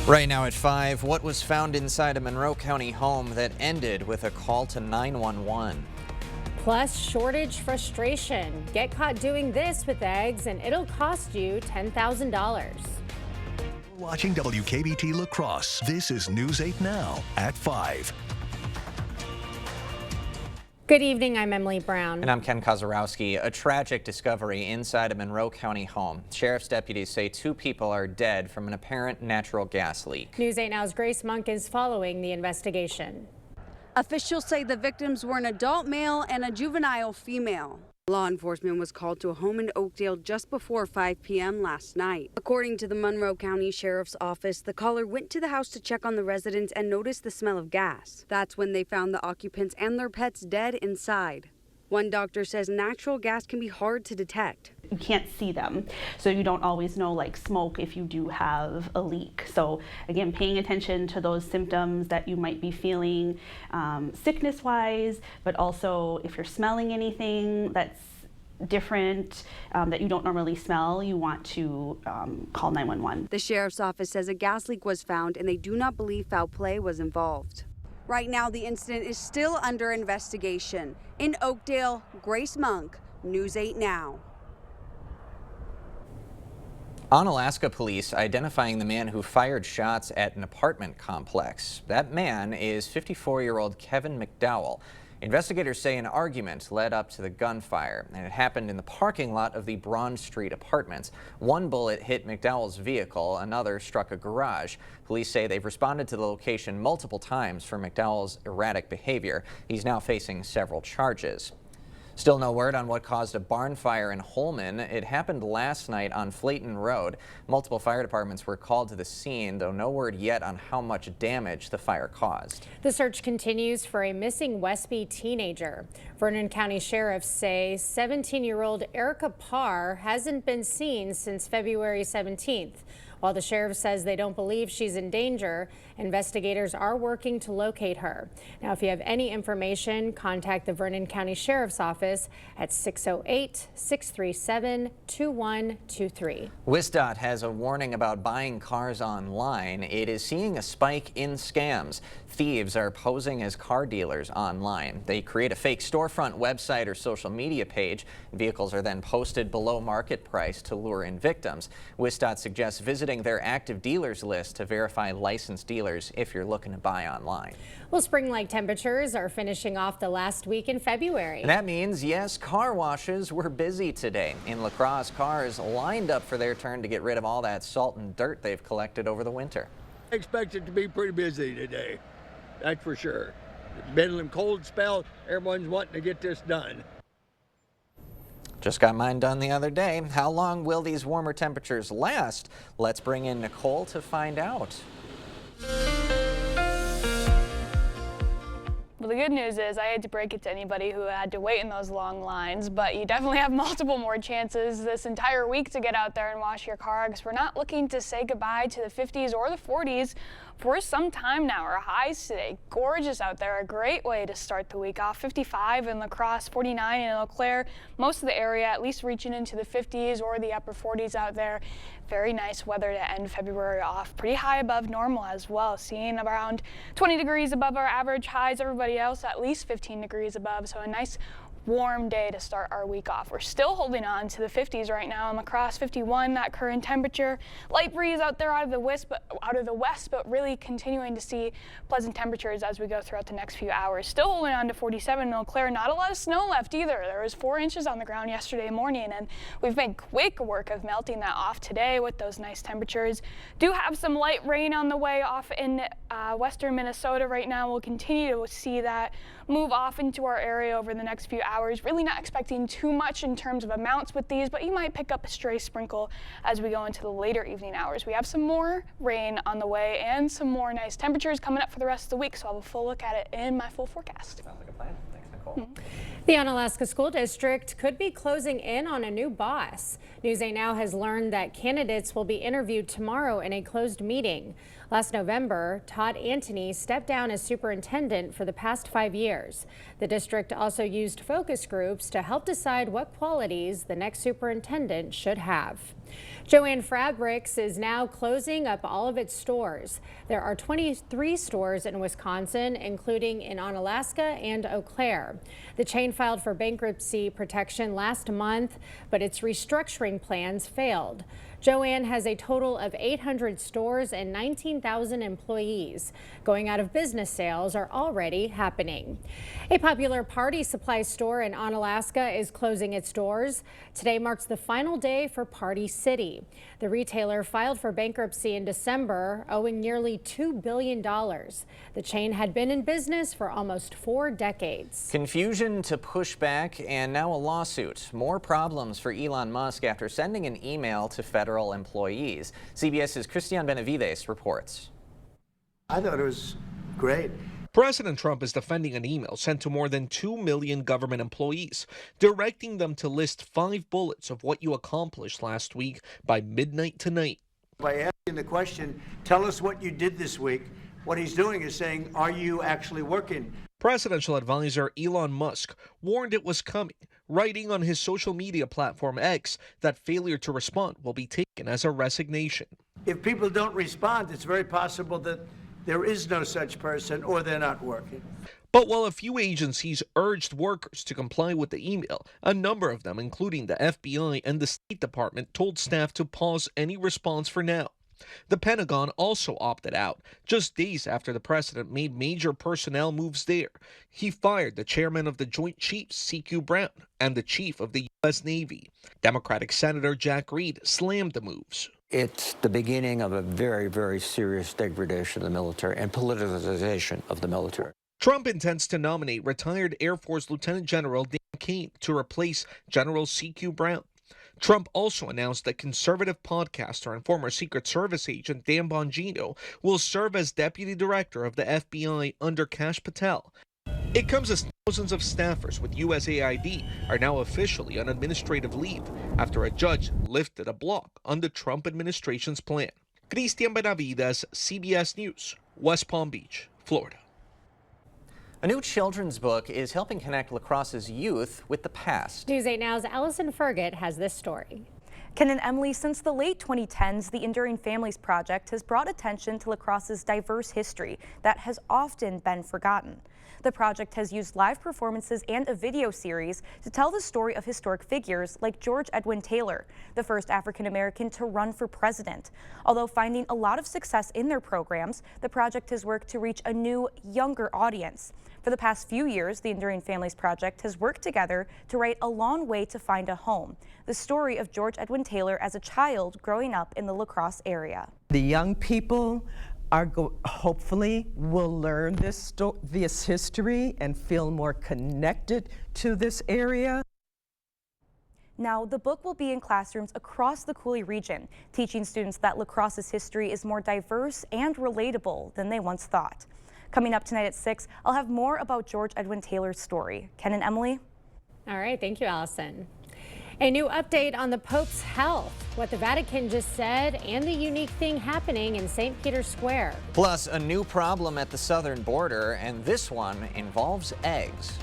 Right now at 5, what was found inside a Monroe County home that ended with a call to 911? Plus, shortage frustration. Get caught doing this with eggs and it'll cost you $10,000. Watching WKBT La Crosse. This is News 8 Now at 5. Good evening, I'm Emily Brown. And I'm Ken Kozarowski. A tragic discovery inside a Monroe County home. Sheriff's deputies say 2 people are dead from an apparent natural gas leak. News 8 Now's Grace Monk is following the investigation. Officials say the victims were an adult male and a juvenile female. Law enforcement was called to a home in Oakdale just before 5 p.m. last night. According to the Monroe County Sheriff's Office, the caller went to the house to check on the residents and noticed the smell of gas. That's when they found the occupants and their pets dead inside. One doctor says natural gas can be hard to detect. You can't see them, so you don't always know, like smoke, if you do have a leak. So again, paying attention to those symptoms that you might be feeling sickness wise, but also if you're smelling anything that's different that you don't normally smell, you want to call 911. The sheriff's office says a gas leak was found and they do not believe foul play was involved. Right now, the incident is still under investigation. In Oakdale, Grace Monk, News 8 Now. Onalaska police identifying the man who fired shots at an apartment complex. That man is 54-year-old Kevin McDowell. Investigators say an argument led up to the gunfire, and it happened in the parking lot of the Braun Street Apartments. One bullet hit McDowell's vehicle, another struck a garage. Police say they've responded to the location multiple times for McDowell's erratic behavior. He's now facing several charges. Still no word on what caused a barn fire in Holmen. It happened last night on Flayton Road. Multiple fire departments were called to the scene, though no word yet on how much damage the fire caused. The search continues for a missing Westby teenager. Vernon County sheriffs say 17-year-old Erica Parr hasn't been seen since February 17th. While the sheriff says they don't believe she's in danger, investigators are working to locate her. Now, if you have any information, contact the Vernon County Sheriff's Office at 608-637-2123. WSDOT has a warning about buying cars online. It is seeing a spike in scams. Thieves are posing as car dealers online. They create a fake storefront website or social media page. Vehicles are then posted below market price to lure in victims. WSDOT suggests visiting their active dealers list to verify licensed dealers if you're looking to buy online. Well, spring-like temperatures are finishing off the last week in February. And that means, yes, car washes were busy today. In La Crosse, cars lined up for their turn to get rid of all that salt and dirt they've collected over the winter. I expect it to be pretty busy today, that's for sure. It's been a cold spell, everyone's wanting to get this done. Just got mine done the other day. How long will these warmer temperatures last? Let's bring in Nicole to find out. Well, the good news is I hate to break it to anybody who had to wait in those long lines, but you definitely have multiple more chances this entire week to get out there and wash your car, because we're not looking to say goodbye to the 50s or the 40s for some time now. Our highs today, gorgeous out there, a great way to start the week off. 55 in La Crosse, 49 in Eau Claire, most of the area at least reaching into the 50s or the upper 40s out there. Very nice weather to end February off. Pretty high above normal as well, seeing around 20 degrees above our average highs. Everybody else at least 15 degrees above, so a nice warm day to start our week off. We're still holding on to the 50s right now in La Crosse, 51, that current temperature. Light breeze out there out of the west, but really continuing to see pleasant temperatures as we go throughout the next few hours. Still holding on to 47 in Eau Claire. Not a lot of snow left either. There was 4 inches on the ground yesterday morning, and we've made quick work of melting that off today with those nice temperatures. Do have some light rain on the way off in western Minnesota right now. We'll continue to see that move off into our area over the next few hours. Really not expecting too much in terms of amounts with these, but you might pick up a stray sprinkle as we go into the later evening hours. We have some more rain on the way and some more nice temperatures coming up for the rest of the week, so I'll have a full look at it in my full forecast. Sounds like a plan. Thanks, Nicole. The Onalaska School District could be closing in on a new boss. News 8 Now has learned that candidates will be interviewed tomorrow in a closed meeting. Last November, Todd Antony stepped down as superintendent for the past 5 years. The district also used focus groups to help decide what qualities the next superintendent should have. Jo-Ann Fabrics is now closing up all of its stores. There are 23 stores in Wisconsin, including in Onalaska and Eau Claire. The chain filed for bankruptcy protection last month, but its restructuring plans failed. Jo-Ann has a total of 800 stores and 19,000 employees. Going out of business sales are already happening. A popular party supply store in Onalaska is closing its doors. Today marks the final day for Party City. The retailer filed for bankruptcy in December, owing nearly $2 billion. The chain had been in business for almost 4 decades. Confusion to pushback and now a lawsuit. More problems for Elon Musk after sending an email to federal employees. CBS's Christian Benavides reports. I thought it was great. President Trump is defending an email sent to more than 2 million government employees, directing them to list 5 bullets of what you accomplished last week by midnight tonight. By asking the question, tell us what you did this week, what he's doing is saying, are you actually working? Presidential advisor Elon Musk warned it was coming, writing on his social media platform X that failure to respond will be taken as a resignation. If people don't respond, it's very possible that there is no such person or they're not working. But while a few agencies urged workers to comply with the email, a number of them, including the FBI and the State Department, told staff to pause any response for now. The Pentagon also opted out, just days after the president made major personnel moves there. He fired the chairman of the Joint Chiefs, C.Q. Brown, and the chief of the U.S. Navy. Democratic Senator Jack Reed slammed the moves. It's the beginning of a very, very serious degradation of the military and politicization of the military. Trump intends to nominate retired Air Force Lieutenant General Dan Kane to replace General C.Q. Brown. Trump also announced that conservative podcaster and former Secret Service agent Dan Bongino will serve as deputy director of the FBI under Kash Patel. It comes as thousands of staffers with USAID are now officially on administrative leave after a judge lifted a block on the Trump administration's plan. Christian Benavides, CBS News, West Palm Beach, Florida. A new children's book is helping connect La Crosse's youth with the past. News 8 Now's Allison Fergott has this story. Ken and Emily, since the late 2010s, the Enduring Families Project has brought attention to La Crosse's diverse history that has often been forgotten. The project has used live performances and a video series to tell the story of historic figures like George Edwin Taylor, the first African American to run for president. Although finding a lot of success in their programs, the project has worked to reach a new, younger audience. For the past few years, the Enduring Families Project has worked together to write A Long Way to Find a Home, the story of George Edwin Taylor as a child growing up in the La Crosse area. The young people are hopefully will learn this history and feel more connected to this area. Now, the book will be in classrooms across the Coulee region, teaching students that La Crosse's history is more diverse and relatable than they once thought. Coming up tonight at 6, I'll have more about George Edwin Taylor's story. Ken and Emily? All right, thank you, Allison. A new update on the Pope's health, what the Vatican just said, and the unique thing happening in St. Peter's Square. Plus, a new problem at the southern border, and this one involves eggs.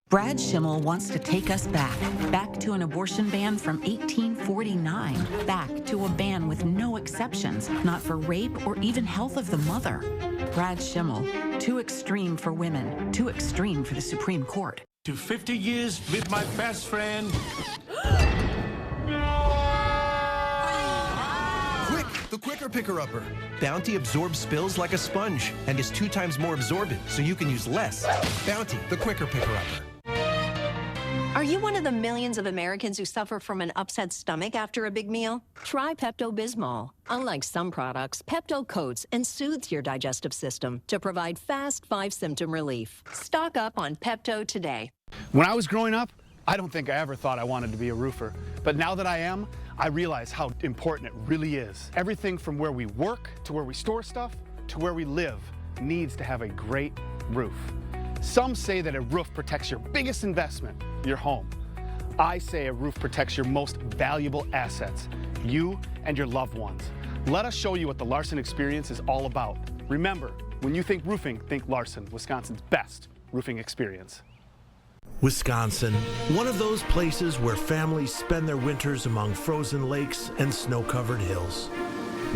Brad Schimmel wants to take us back to an abortion ban from 1849, back to a ban with no exceptions, not for rape or even health of the mother. Brad Schimmel, too extreme for women, too extreme for the Supreme Court. To 50 years with my best friend. Quick, the Quicker Picker-Upper. Bounty absorbs spills like a sponge and is 2 times more absorbent, so you can use less. Bounty, the Quicker Picker-Upper. Are you one of the millions of Americans who suffer from an upset stomach after a big meal? Try Pepto-Bismol. Unlike some products, Pepto coats and soothes your digestive system to provide fast 5-symptom relief. Stock up on Pepto today. When I was growing up, I don't think I ever thought I wanted to be a roofer. But now that I am, I realize how important it really is. Everything from where we work to where we store stuff to where we live needs to have a great roof. Some say that a roof protects your biggest investment, your home. I say a roof protects your most valuable assets, you and your loved ones. Let us show you what the Larson experience is all about. Remember, when you think roofing, think Larson, Wisconsin's best roofing experience. Wisconsin, one of those places where families spend their winters among frozen lakes and snow-covered hills.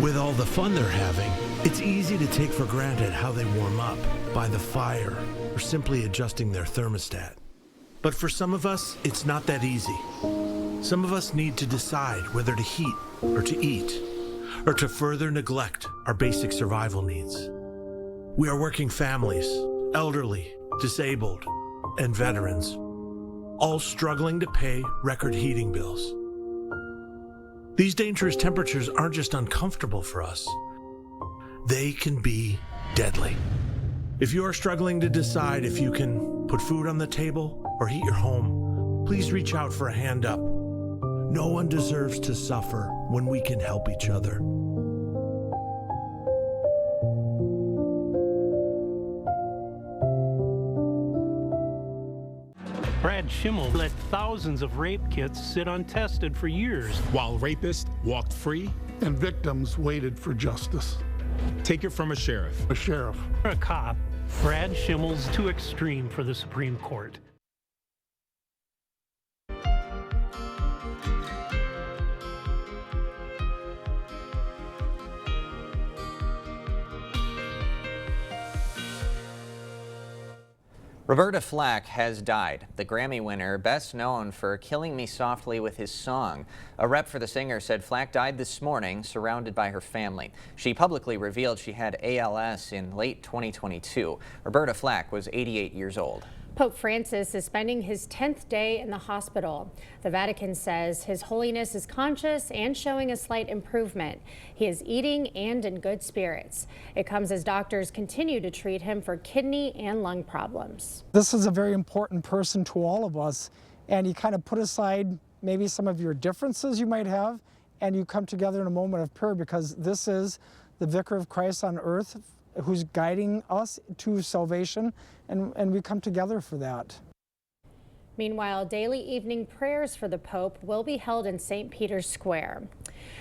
With all the fun they're having, it's easy to take for granted how they warm up by the fire or simply adjusting their thermostat. But for some of us, it's not that easy. Some of us need to decide whether to heat or to eat, or to further neglect our basic survival needs. We are working families, elderly, disabled, and veterans, all struggling to pay record heating bills. These dangerous temperatures aren't just uncomfortable for us, they can be deadly. If you are struggling to decide if you can put food on the table or heat your home, please reach out for a hand up. No one deserves to suffer when we can help each other. Brad Schimmel let thousands of rape kits sit untested for years. While rapists walked free and victims waited for justice. Take it from a sheriff. A sheriff. A cop, Brad Schimmel's too extreme for the Supreme Court. Roberta Flack has died, the Grammy winner best known for Killing Me Softly with his song. A rep for the singer said Flack died this morning, surrounded by her family. She publicly revealed she had ALS in late 2022. Roberta Flack was 88 years old. Pope Francis is spending his 10th day in the hospital. The Vatican says His Holiness is conscious and showing a slight improvement. He is eating and in good spirits. It comes as doctors continue to treat him for kidney and lung problems. This is a very important person to all of us, and you kind of put aside maybe some of your differences you might have, and you come together in a moment of prayer, because this is the Vicar of Christ on earth who's guiding us to salvation, and we come together for that. Meanwhile, daily evening prayers for the Pope will be held in St. Peter's Square.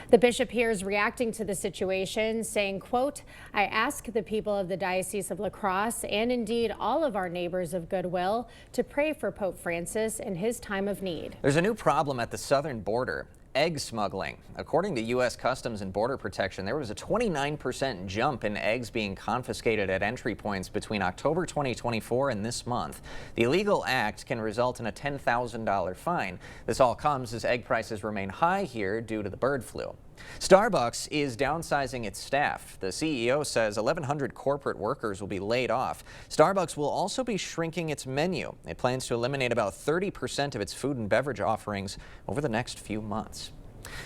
The bishop here is reacting to the situation, saying, quote, "I ask the people of the Diocese of La Crosse and indeed all of our neighbors of goodwill to pray for Pope Francis in his time of need." There's a new problem at the southern border. Egg smuggling. According to U.S. Customs and Border Protection, there was a 29% jump in eggs being confiscated at entry points between October 2024 and this month. The illegal act can result in a $10,000 fine. This all comes as egg prices remain high here due to the bird flu. Starbucks is downsizing its staff. The CEO says 1,100 corporate workers will be laid off. Starbucks will also be shrinking its menu. It plans to eliminate about 30% of its food and beverage offerings over the next few months.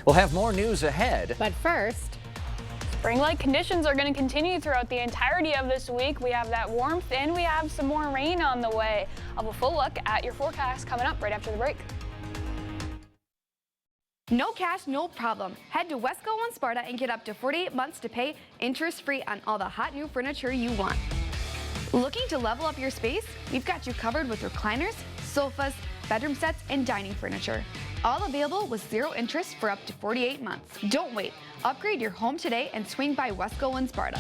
We'll have more news ahead. But first, spring-like conditions are going to continue throughout the entirety of this week. We have that warmth and we have some more rain on the way. I'll have a full look at your forecast coming up right after the break. No cash, no problem. Head to Wesco One Sparta and get up to 48 months to pay interest-free on all the hot new furniture you want. Looking to level up your space? We've got you covered with recliners, sofas, bedroom sets, and dining furniture. All available with zero interest for up to 48 months. Don't wait. Upgrade your home today and swing by Wesco One Sparta.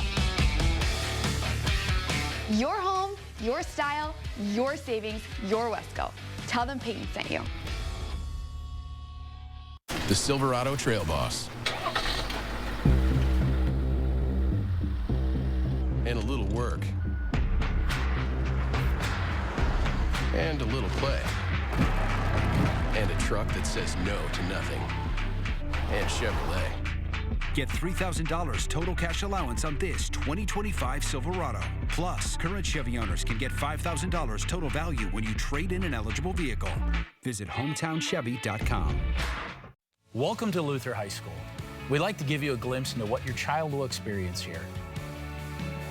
Your home, your style, your savings, your Wesco. Tell them Peyton sent you. The Silverado Trail Boss. And a little work. And a little play. And a truck that says no to nothing. And Chevrolet. Get $3,000 total cash allowance on this 2025 Silverado. Plus, current Chevy owners can get $5,000 total value when you trade in an eligible vehicle. Visit HometownChevy.com. Welcome to Luther High School. We'd like to give you a glimpse into what your child will experience here.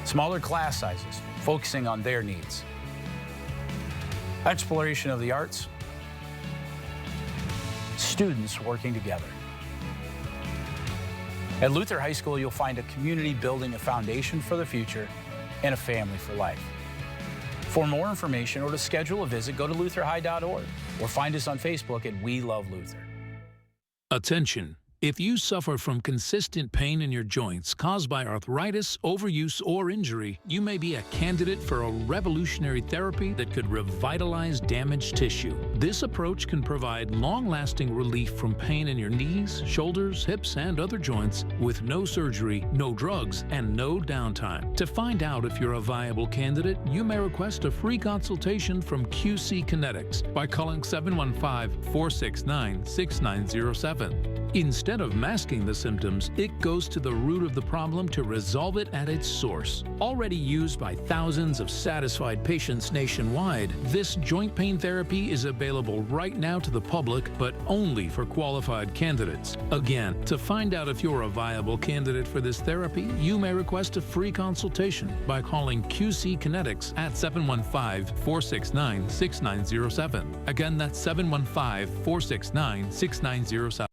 Smaller class sizes, focusing on their needs. Exploration of the arts. Students working together. At Luther High School, you'll find a community building a foundation for the future and a family for life. For more information or to schedule a visit, go to lutherhigh.org or find us on Facebook at We Love Luther. Attention! If you suffer from consistent pain in your joints caused by arthritis, overuse, or injury, you may be a candidate for a revolutionary therapy that could revitalize damaged tissue. This approach can provide long-lasting relief from pain in your knees, shoulders, hips, and other joints with no surgery, no drugs, and no downtime. To find out if you're a viable candidate, you may request a free consultation from QC Kinetics by calling 715-469-6907. Instead of masking the symptoms, it goes to the root of the problem to resolve it at its source. Already used by thousands of satisfied patients nationwide, this joint pain therapy is available right now to the public, but only for qualified candidates. Again, to find out if you're a viable candidate for this therapy, you may request a free consultation by calling QC Kinetics at 715-469-6907. Again, that's 715-469-6907.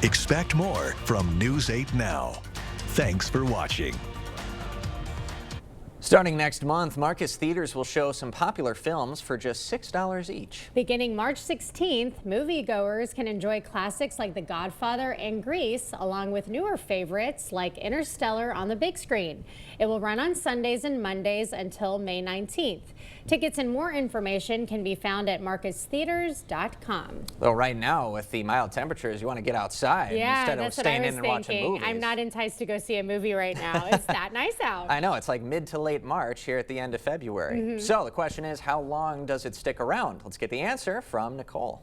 Expect more from News 8 Now. Thanks for watching. Starting next month, Marcus Theaters will show some popular films for just $6 each. Beginning March 16th, moviegoers can enjoy classics like The Godfather and Grease, along with newer favorites like Interstellar on the big screen. It will run on Sundays and Mondays until May 19th. Tickets and more information can be found at marcustheaters.com. Though right now, with the mild temperatures, you want to get outside instead of staying in and watching movies. I'm not enticed to go see a movie right now. It's that nice out. I know, it's like mid to late March here at the end of February. So the question is, how long does it stick around? Let's get the answer from Nicole.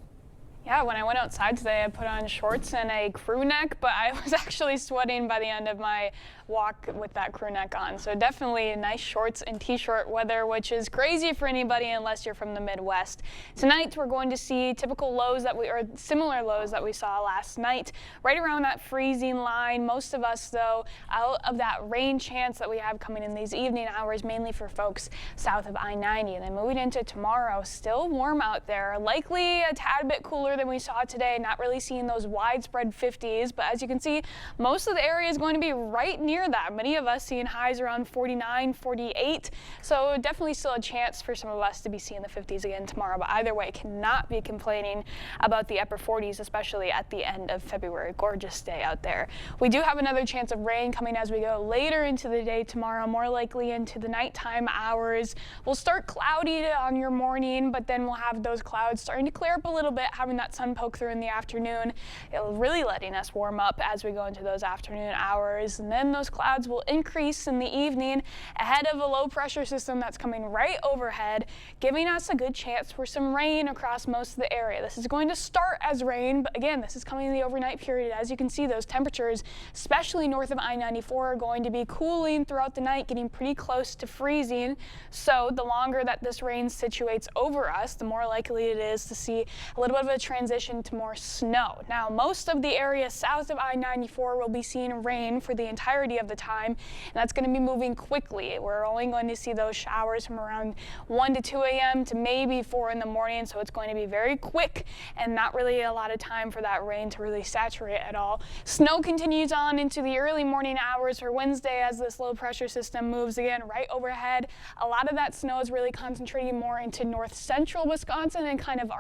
Yeah, when I went outside today, I put on shorts and a crew neck, but I was actually sweating by the end of my walk with that crew neck on. So definitely nice shorts and t-shirt weather, which is crazy for anybody unless you're from the Midwest. Tonight, we're going to see typical lows or similar lows that we saw last night, right around that freezing line. Most of us, though, out of that rain chance that we have coming in these evening hours, mainly for folks south of I-90. And then moving into tomorrow, still warm out there, likely a tad bit cooler than we saw today, not really seeing those widespread 50s, but as you can see, most of the area is going to be right near that. Many of us seeing highs around 49, 48, so definitely still a chance for some of us to be seeing the 50s again tomorrow, but either way, cannot be complaining about the upper 40s, especially at the end of February. Gorgeous day out there. We do have another chance of rain coming as we go later into the day tomorrow, more likely into the nighttime hours. We'll start cloudy on your morning, but then we'll have those clouds starting to clear up a little bit, having that sun poke through in the afternoon. It'll really letting us warm up as we go into those afternoon hours, and then those clouds will increase in the evening ahead of a low pressure system that's coming right overhead, giving us a good chance for some rain across most of the area. This is going to start as rain, but again, this is coming in the overnight period. As you can see, those temperatures, especially north of I-94, are going to be cooling throughout the night, getting pretty close to freezing. So the longer that this rain situates over us, the more likely it is to see a little bit of a transition to more snow. Now, most of the area south of I-94 will be seeing rain for the entirety of the time, and that's going to be moving quickly. We're only going to see those showers from around 1 to 2 a.m. to maybe 4 in the morning, so it's going to be very quick and not really a lot of time for that rain to really saturate at all. Snow continues on into the early morning hours for Wednesday as this low pressure system moves again right overhead. A lot of that snow is really concentrating more into north central Wisconsin and kind of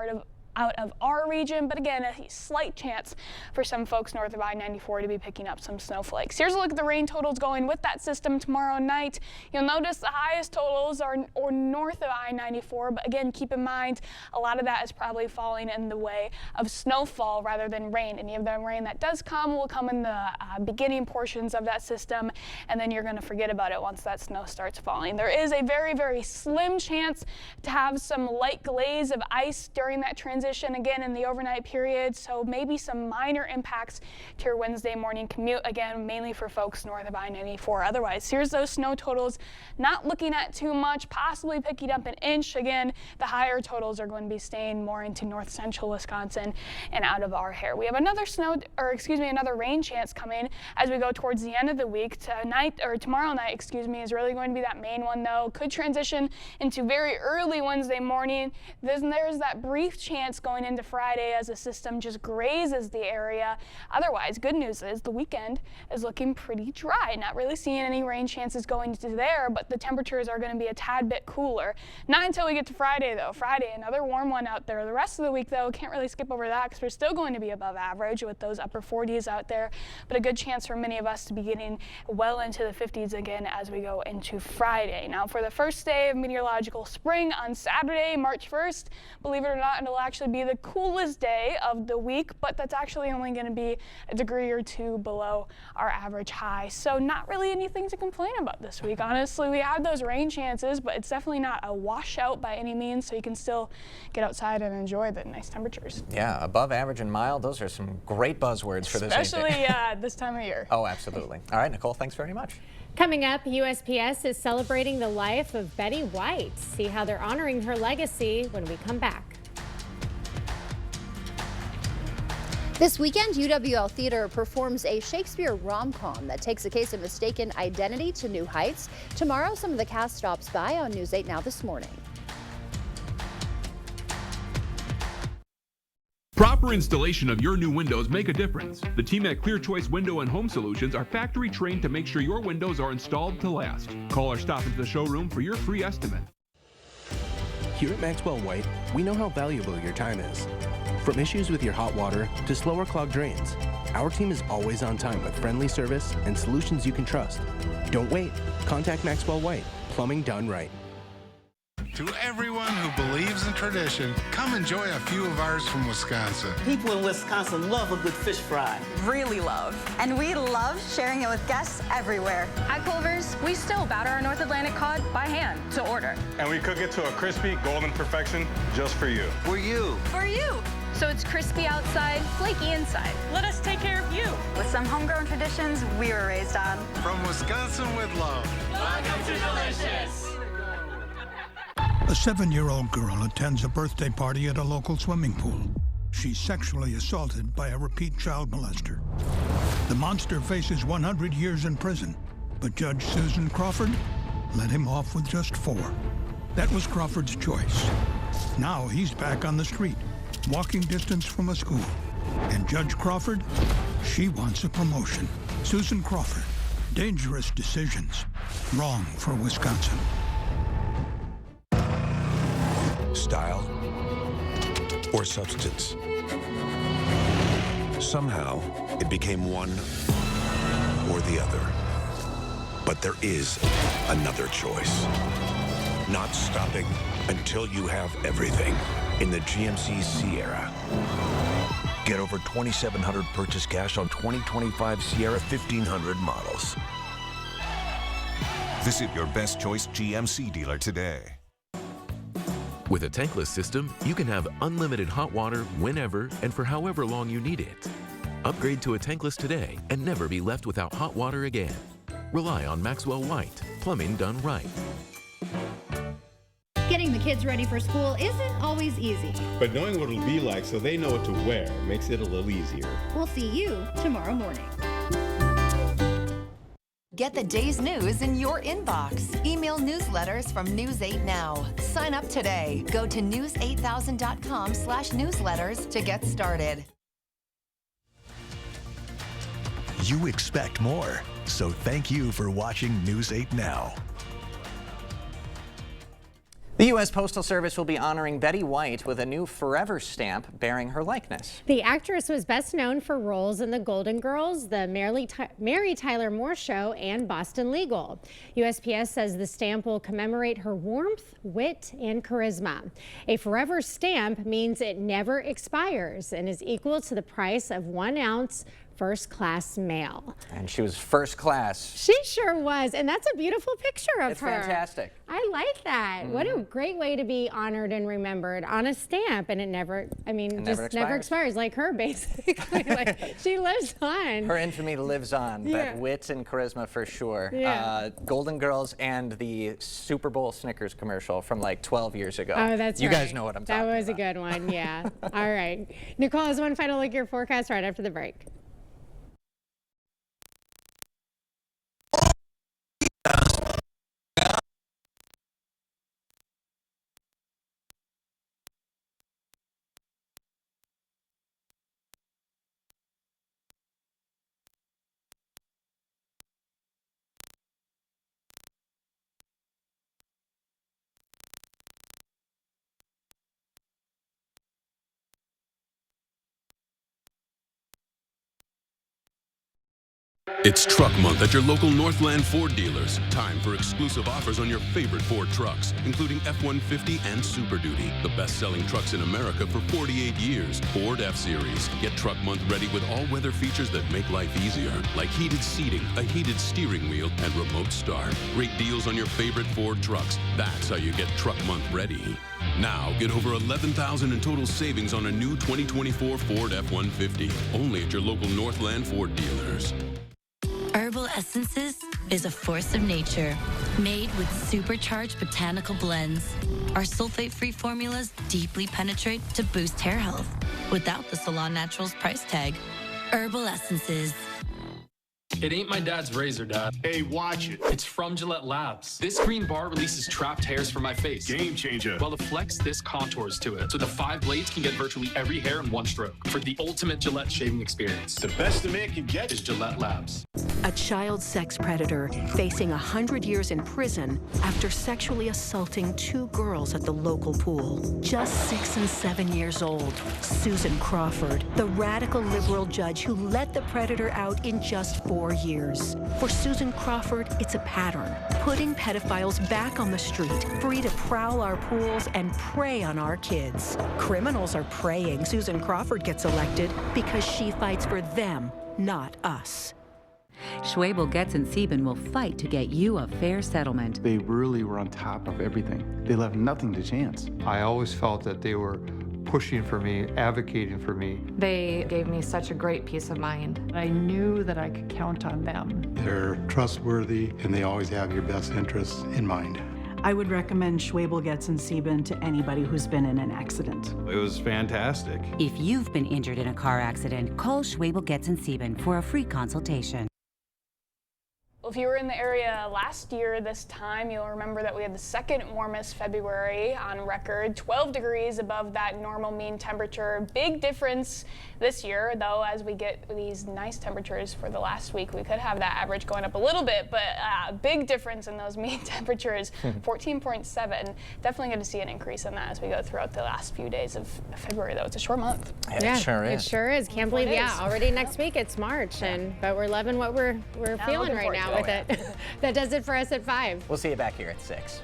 out of our region, but again, a slight chance for some folks north of I-94 to be picking up some snowflakes. Here's a look at the rain totals going with that system tomorrow night. You'll notice the highest totals are north of I-94, but again, keep in mind, a lot of that is probably falling in the way of snowfall rather than rain. Any of the rain that does come will come in the beginning portions of that system, and then you're going to forget about it once that snow starts falling. There is a very, very slim chance to have some light glaze of ice during that transition again in the overnight period, so maybe some minor impacts to your Wednesday morning commute, again mainly for folks north of I-94. Otherwise, here's those snow totals, not looking at too much, possibly picking up an inch. Again, the higher totals are going to be staying more into north central Wisconsin and out of our hair. We have another another rain chance coming as we go towards the end of the week. Tomorrow night, is really going to be that main one, though. Could transition into very early Wednesday morning. There's that brief chance chance going into Friday as the system just grazes the area. Otherwise, good news is the weekend is looking pretty dry. Not really seeing any rain chances going into there, but the temperatures are going to be a tad bit cooler. Not until we get to Friday, though. Friday, another warm one out there. The rest of the week, though, can't really skip over that because we're still going to be above average with those upper 40s out there, but a good chance for many of us to be getting well into the 50s again as we go into Friday. Now, for the first day of meteorological spring on Saturday, March 1st, believe it or not, it'll actually be the coolest day of the week, but that's actually only going to be a degree or two below our average high. So not really anything to complain about this week. Honestly, we have those rain chances, but it's definitely not a washout by any means, so you can still get outside and enjoy the nice temperatures. Yeah, above average and mild, those are some great buzzwords for this week. Especially this time of year. Oh, absolutely. All right, Nicole, thanks very much. Coming up, USPS is celebrating the life of Betty White. See how they're honoring her legacy when we come back. This weekend, UWL Theater performs a Shakespeare rom-com that takes a case of mistaken identity to new heights. Tomorrow, some of the cast stops by on News 8 Now this morning. Proper installation of your new windows make a difference. The team at Clear Choice Window and Home Solutions are factory trained to make sure your windows are installed to last. Call or stop into the showroom for your free estimate. Here at Maxwell White, we know how valuable your time is. From issues with your hot water to slower clogged drains, our team is always on time with friendly service and solutions you can trust. Don't wait. Contact Maxwell White. Plumbing done right. To everyone who believes in tradition, come enjoy a few of ours from Wisconsin. People in Wisconsin love a good fish fry. Really love. And we love sharing it with guests everywhere. At Culver's, we still batter our North Atlantic cod by hand to order. And we cook it to a crispy, golden perfection just for you. For you. For you. So it's crispy outside, flaky inside. Let us take care of you. With some homegrown traditions we were raised on. From Wisconsin with love. Welcome to Delicious. A 7-year-old girl attends a birthday party at a local swimming pool. She's sexually assaulted by a repeat child molester. The monster faces 100 years in prison, but Judge Susan Crawford let him off with just 4. That was Crawford's choice. Now he's back on the street, walking distance from a school. And Judge Crawford, she wants a promotion. Susan Crawford, dangerous decisions, wrong for Wisconsin. Style or substance. Somehow, it became one or the other. But there is another choice. Not stopping until you have everything in the GMC Sierra. Get over $2,700 purchase cash on 2025 Sierra 1500 models. Visit your best choice GMC dealer today. With a tankless system, you can have unlimited hot water whenever and for however long you need it. Upgrade to a tankless today and never be left without hot water again. Rely on Maxwell White, plumbing done right. Getting the kids ready for school isn't always easy. But knowing what it'll be like so they know what to wear makes it a little easier. We'll see you tomorrow morning. Get the day's news in your inbox. Email newsletters from News 8 Now. Sign up today. Go to news8000.com/newsletters to get started. You expect more, so thank you for watching News 8 Now. The U.S. Postal Service will be honoring Betty White with a new Forever stamp bearing her likeness. The actress was best known for roles in The Golden Girls, The Mary Tyler Moore Show, and Boston Legal. USPS says the stamp will commemorate her warmth, wit, and charisma. A Forever stamp means it never expires and is equal to the price of 1 ounce first-class mail. And she was first class. She sure was, and that's a beautiful picture of It's her. fantastic. I like that. What a great way to be honored and remembered on a stamp, and it never, I mean, never expires, like her, basically. Like, she lives on. Her infamy lives on, Yeah. but wit and charisma for sure. Yeah. Golden Girls and the Super Bowl Snickers commercial from like 12 years ago. Oh, that's You right. guys know what I'm talking about. That was a good one, yeah. All right. Nicole has one final look at your forecast right after the break. It's Truck Month at your local Northland Ford dealers. Time for exclusive offers on your favorite Ford trucks, including F-150 and Super Duty, the best-selling trucks in America for 48 years. Ford F-Series. Get Truck Month ready with all-weather features that make life easier, like heated seating, a heated steering wheel, and remote start. Great deals on your favorite Ford trucks. That's how you get Truck Month ready. Now, get over $11,000 in total savings on a new 2024 Ford F-150. Only at your local Northland Ford dealers. Herbal Essences is a force of nature, made with supercharged botanical blends. Our sulfate-free formulas deeply penetrate to boost hair health without the Salon Naturals price tag. Herbal Essences. It ain't my dad's razor, Dad. Hey, watch it. It's from Gillette Labs. This green bar releases trapped hairs from my face. Game changer. While the Flex, this contours to it. So the 5 blades can get virtually every hair in one stroke. For the ultimate Gillette shaving experience. The best a man can get is Gillette Labs. A child sex predator facing 100 years in prison after sexually assaulting 2 girls at the local pool. Just 6 and 7 years old. Susan Crawford, the radical liberal judge who let the predator out in just 4 years. For Susan Crawford, it's a pattern, putting pedophiles back on the street, free to prowl our pools and prey on our kids. Criminals are praying Susan Crawford gets elected because she fights for them, not us. Schwebel, Getz, and Sieben will fight to get you a fair settlement. They really were on top of everything. They left nothing to chance. I always felt that they were pushing for me, advocating for me. They gave me such a great peace of mind. I knew that I could count on them. They're trustworthy, and they always have your best interests in mind. I would recommend Schwebel, Getz, and Sieben to anybody who's been in an accident. It was fantastic. If you've been injured in a car accident, call Schwebel, Getz, and Sieben for a free consultation. Well, if you were in the area last year this time, you'll remember that we had the second warmest February on record, 12 degrees above that normal mean temperature. Big difference this year, though, as we get these nice temperatures for the last week. We could have that average going up a little bit, but big difference in those mean temperatures, 14.7. Definitely going to see an increase in that as we go throughout the last few days of February, though. It's a short month. Yeah, it sure is. It sure is. Can't believe, already next week it's March, but we're loving what we're feeling right now with it. That does it for us at 5. We'll see you back here at 6.